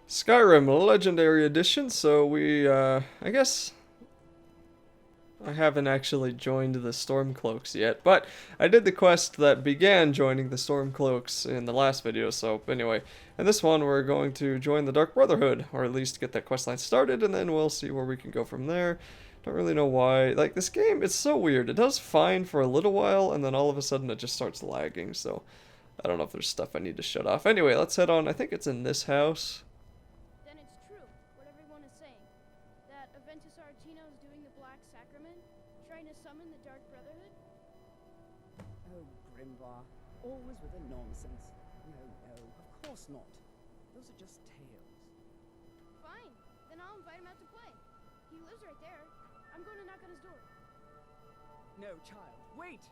Skyrim Legendary Edition, so I guess I haven't actually joined the Stormcloaks yet, but I did the quest that began joining the Stormcloaks in the last video, so anyway, in this one we're going to join the Dark Brotherhood, or at least get that quest line started, and then we'll see where we can go from there. Don't really know why. Like, this game, it's so weird. It does fine for a little while, and then all of a sudden it just starts lagging, so I don't know if there's stuff I need to shut off. Anyway, let's head on. I think it's in this house. Then it's true, what everyone is saying. That Aventus Aretino is doing the Black Sacrament, trying to summon the Dark Brotherhood? Oh, Grimvar, always with the nonsense. No, of course not. Those are just tales. Fine, then I'll invite him out to play. He lives right there. I'm going to knock on his door. No, child, wait!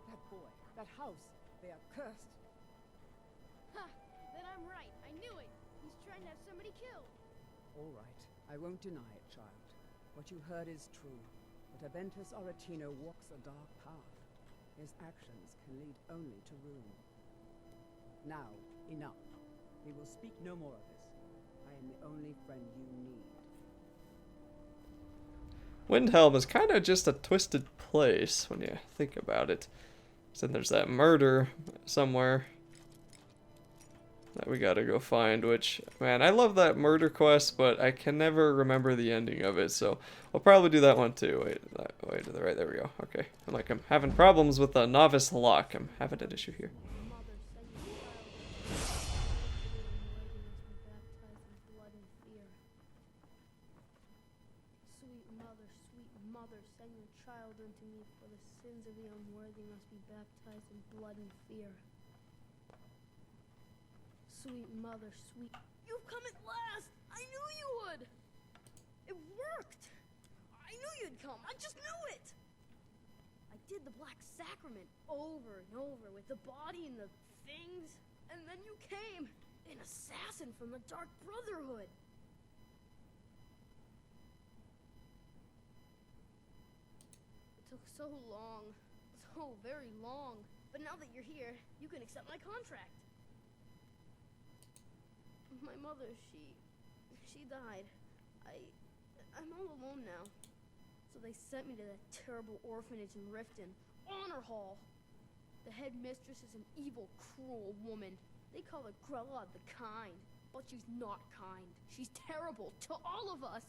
That boy, that house, they are cursed. Ha! Then I'm right. I knew it. He's trying to have somebody killed. All right, I won't deny it, child. What you heard is true. But Aventus Aretino walks a dark path. His actions can lead only to ruin. Now, enough. We will speak no more of this. I am the only friend you need. Windhelm is kind of just a twisted place when you think about it. So then there's that murder somewhere that we gotta go find, which, man, I love that murder quest, but I can never remember the ending of it, so we'll probably do that one too. Wait, to the right, there we go. Okay, I'm having problems with the novice lock. I'm having an issue here. Mother, send your child unto me, for the sins of the unworthy must be baptized in blood and fear. Sweet mother, sweet... You've come at last! I knew you would! It worked! I knew you'd come! I just knew it! I did the Black Sacrament over and over with the body and the things, and then you came! An assassin from the Dark Brotherhood! It took so long. So very long. But now that you're here, you can accept my contract. My mother, she died. I'm all alone now. So they sent me to that terrible orphanage in Riften, Honor Hall. The headmistress is an evil, cruel woman. They call her Grella the Kind, but she's not kind. She's terrible to all of us.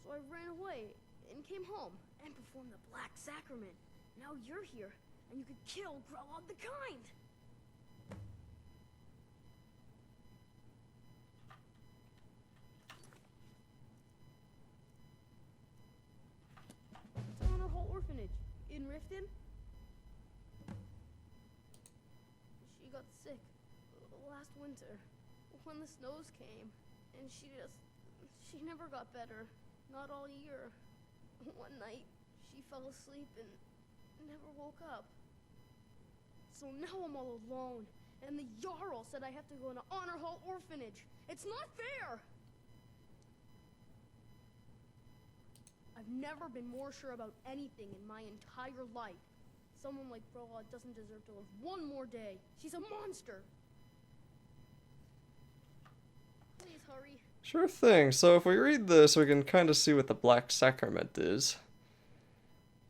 So I ran away and came home and performed the Black Sacrament. Now you're here, and you could kill Grella the Kind. Orphanage in Riften. She got sick last winter when the snows came, and she never got better, not all year. One night she fell asleep and never woke up. So now I'm all alone, and the Jarl said I have to go in an Honor Hall orphanage. It's not fair. I've never been more sure about anything in my entire life. Someone like Brola doesn't deserve to live one more day. She's a monster. Please hurry. Sure thing. So if we read this, we can kind of see what the Black Sacrament is.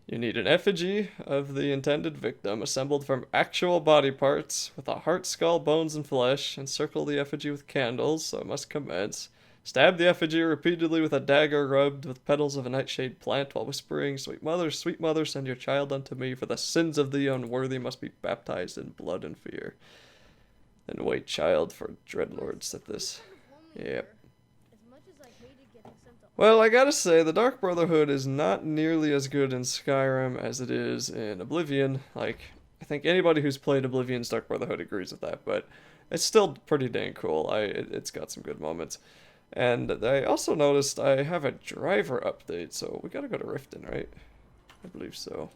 You need an effigy of the intended victim assembled from actual body parts with a heart, skull, bones, and flesh. Encircle the effigy with candles, so it must commence. Stab the effigy repeatedly with a dagger rubbed with petals of a nightshade plant while whispering, sweet mother, send your child unto me, for the sins of the unworthy must be baptized in blood and fear. Then wait, child, for dreadlords said this. Yep. Well, I gotta say, the Dark Brotherhood is not nearly as good in Skyrim as it is in Oblivion. Like, I think anybody who's played Oblivion's Dark Brotherhood agrees with that, but it's still pretty dang cool. It's got some good moments. And I also noticed I have a driver update, so we gotta go to Riften, right? I believe so.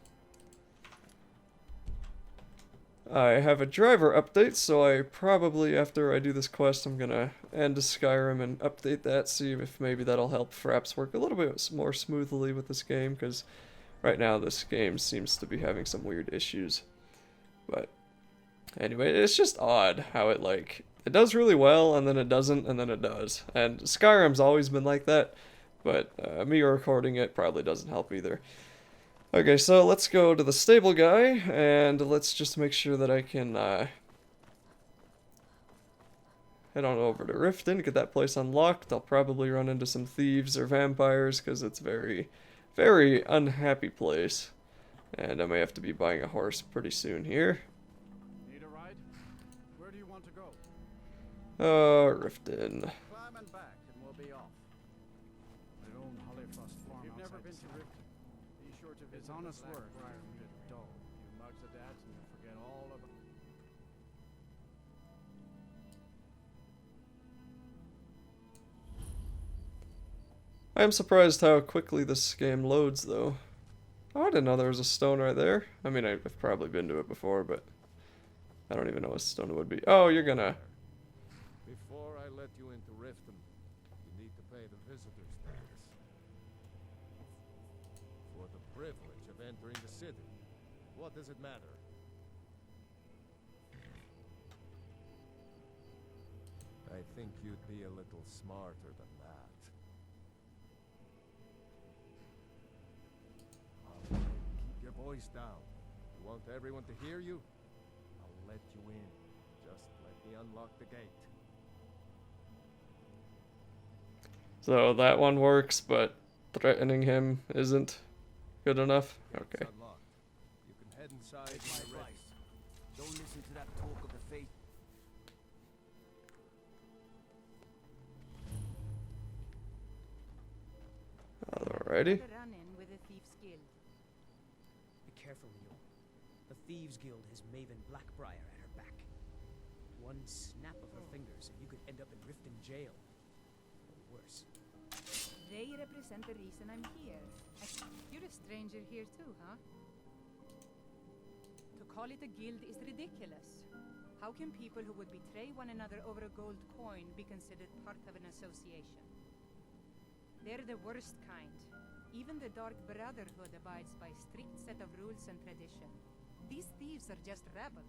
I have a driver update, so I probably, after I do this quest, I'm gonna end Skyrim and update that, see if maybe that'll help Fraps work a little bit more smoothly with this game, because right now this game seems to be having some weird issues. But anyway, it's just odd how it, like, it does really well, and then it doesn't, and then it does. And Skyrim's always been like that, but me recording it probably doesn't help either. Okay, so let's go to the stable guy, and let's just make sure that I can head on over to Riften, get that place unlocked. I'll probably run into some thieves or vampires, because it's a very, very unhappy place. And I may have to be buying a horse pretty soon here. Need a ride? Where do you want to go? Riften. Climb and back, and we'll be off. I own Hollyfrost Farm. You've never been to Riften? Be sure to visit. It's honest work. Bit dull. You mugs of that, and you forget all about. I am surprised how quickly this game loads, though. Oh, I didn't know there was a stone right there. I mean, I've probably been to it before, but I don't even know what stone it would be. Oh, you're gonna... Before I let you into Riften, you need to pay the visitor's tax. For the privilege of entering the city. What does it matter? I think you'd be a little smarter than that. Keep your voice down. You want everyone to hear you? I'll let you in. Just let me unlock the gate. So that one works, but threatening him isn't good enough? Okay. It's unlocked. You can head inside Take when my you're ready. advice. Don't listen to that talk of the faith. Alrighty. Run-in with the Thieves Guild. Be careful, Leo. The Thieves Guild has Maven Blackbriar at her back. One snap of her fingers and you could end up in Riften jail. Or worse. They represent the reason I'm here. You're a stranger here too, huh? To call it a guild is ridiculous. How can people who would betray one another over a gold coin be considered part of an association? They're the worst kind. Even the Dark Brotherhood abides by a strict set of rules and tradition. These thieves are just rabble.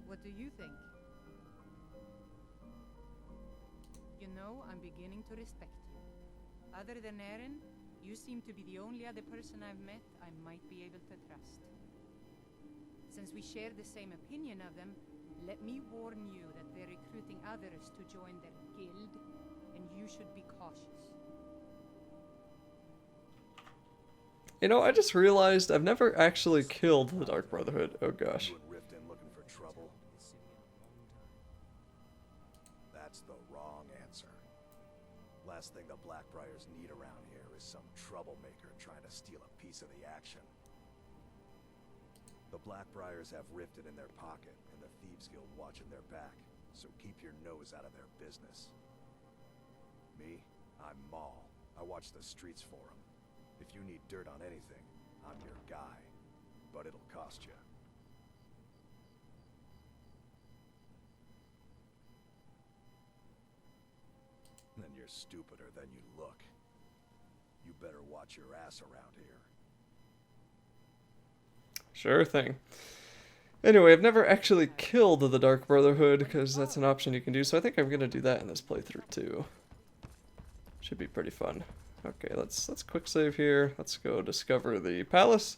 What do you think? You know, I'm beginning to respect you. Other than Eren, you seem to be the only other person I've met I might be able to trust. Since we share the same opinion of them, let me warn you that they're recruiting others to join their guild, and you should be cautious. You know, I just realized I've never actually killed the Dark Brotherhood. Oh gosh. You in Riften looking for trouble? That's the wrong answer. Last thing the Blackbriars need around here is some troublemaker trying to steal a piece of the action. The Blackbriars have Riften in their pocket, and the Thieves Guild watching their back, so keep your nose out of their business. Me? I'm Maul. I watch the streets for them. If you need dirt on anything, I'm your guy. But it'll cost you. Then you're stupider than you look. You better watch your ass around here. Sure thing. Anyway, I've never actually killed the Dark Brotherhood, because that's an option you can do, so I think I'm gonna do that in this playthrough too. Should be pretty fun. Okay, let's quick save here. Let's go discover the palace.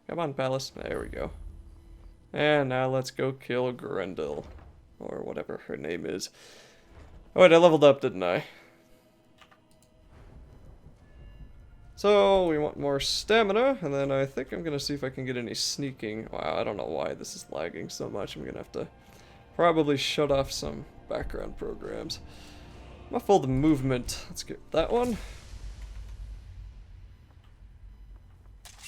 Come on, palace. There we go. And now let's go kill Grendel. Or whatever her name is. Oh wait, I leveled up, didn't I? So, we want more stamina, and then I think I'm gonna see if I can get any sneaking. Wow, I don't know why this is lagging so much. I'm gonna have to probably shut off some background programs. Muffled movement. Let's get that one.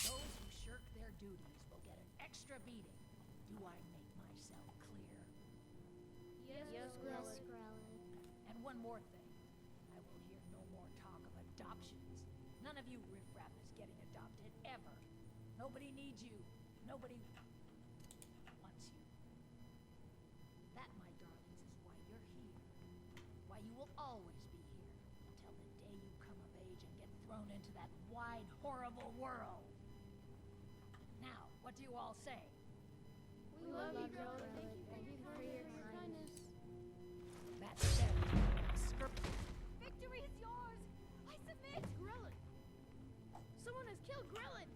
Those who shirk their duties will get an extra beating. Do I make myself clear? Yes, Grellig. And one more thing. I will hear no more talk of adoptions. None of you riffraff is getting adopted, ever. Nobody needs you. Nobody wants you. That, my darlings, is why you're here. Why you will always be here until the day you come of age and get thrown into that wide, horrible world. Now, what do you all say? We love you, Brotherhood. Thank you for your kindness. That said, victory is yours! I submit! Grelin! Someone has killed Grelin!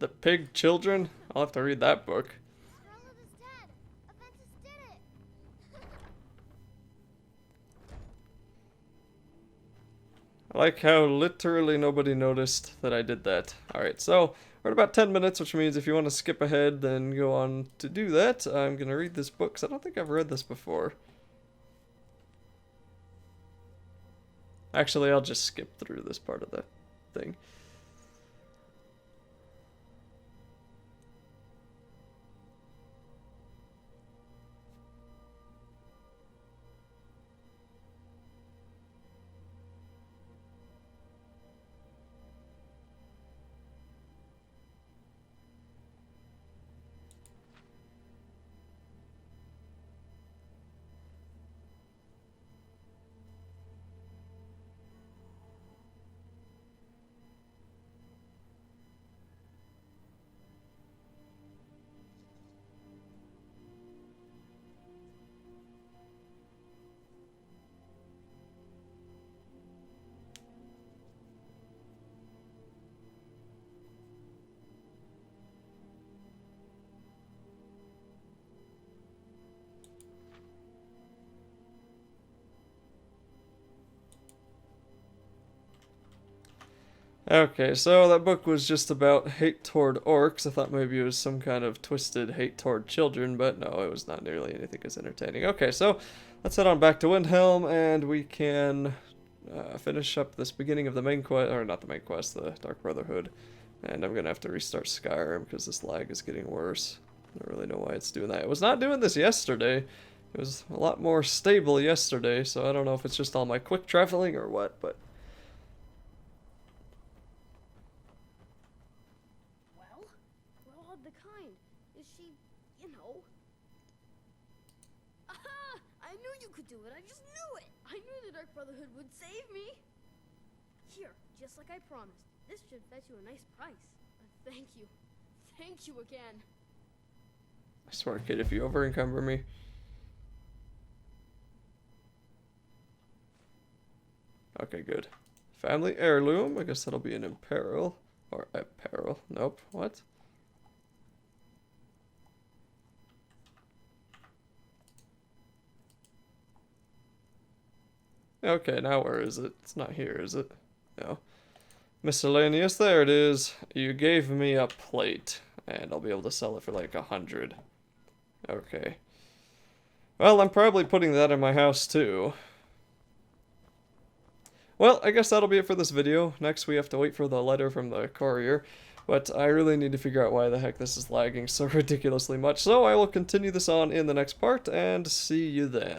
The Pig Children? I'll have to read that book. Grelin is dead! Aventus did it! I like how literally nobody noticed that I did that. Alright, so we're at about 10 minutes, which means if you want to skip ahead, then go on to do that. I'm going to read this book, because I don't think I've read this before. Actually, I'll just skip through this part of the thing. Okay, so that book was just about hate toward orcs. I thought maybe it was some kind of twisted hate toward children, but no, it was not nearly anything as entertaining. Okay, so let's head on back to Windhelm, and we can finish up this beginning of the main quest, or not the main quest, the Dark Brotherhood. And I'm gonna have to restart Skyrim because this lag is getting worse. I don't really know why it's doing that. It was not doing this yesterday. It was a lot more stable yesterday, so I don't know if it's just all my quick traveling or what, but... Well, we're all of the kind. Is she, you know... Aha! I knew you could do it. I just knew it. I knew the Dark Brotherhood would save me. Here, just like I promised. This should fetch you a nice price. Thank you. Thank you again. I swear, kid, if you over-encumber me... Okay, good. Family heirloom. I guess that'll be an imperil. Or apparel. Nope. What? Okay, now where is it? It's not here, is it? No. Miscellaneous. There it is. You gave me a plate. And I'll be able to sell it for like 100. Okay. Well, I'm probably putting that in my house too. Well, I guess that'll be it for this video. Next we have to wait for the letter from the courier. But I really need to figure out why the heck this is lagging so ridiculously much. So I will continue this on in the next part and see you then.